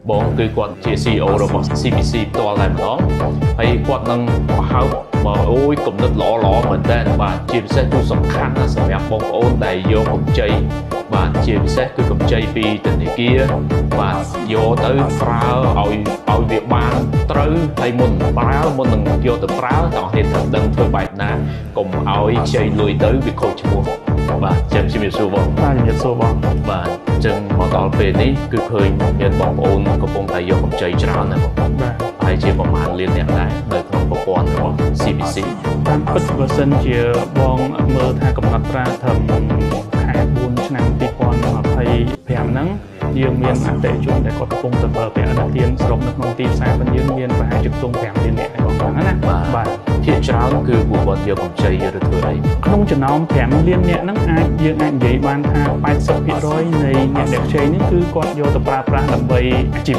បងគឺគាត់ជា CEO របស់ CBC ផ្ទាល់តែម្ដងហើយគាត់នឹងបង្ហើបមកអូយគំនិតល្អមែនតើបាទជាពិសេសគឺសំខាន់ណាស់សម្រាប់បងប្អូនដែលយកកម្ចីបាទជាពិសេសគឺកម្ចីពីធនាគារបាទយកទៅប្រើឲ្យវាបានត្រូវហើយមុននឹងយកទៅប្រើតោះនេះត្រូវដឹងធ្វើបែបណាកុំឲ្យខ្ចីលុយទៅវាខូចឈ្មោះបាទចាំជំរាបសួរបងបាទជំរាបសួរបងបាទអញ្ចឹងមកដល់ពេលនេះគឺឃើញមានបងប្អូនកំពុងតែយកកម្ចីច្រើនណាស់បងបាទហើយជាប្រមាណលានអ្នកដែរនៅក្នុងប្រព័ន្ធរបស់ CBC តាមពិតបើសិនជាបងមើលថាកំណត់ត្រាត្រឹមខែ4ឆ្នាំ2025ហ្នឹងយើងមានអតិថិជនដែលគាត់កំពុងទៅប្រើប្រាស់អនុទានស្រុកនៅក្នុងទីផ្សាររបស់យើងមានប្រហែលជាខ្ទង់5លាននាក់ហើយបងណាបាទភាគច្រើនគឺពួកគាត់យកកម្ចីយកទៅធ្វើអីក្នុងចំណោម5លាននាក់ហ្នឹងយើងអាចនិយាយបានថា80%នៃអ្នកដែលខ្ចីនេះគឺគាត់យកទៅប្រើប្រាស់ដើម្បីអាជីវ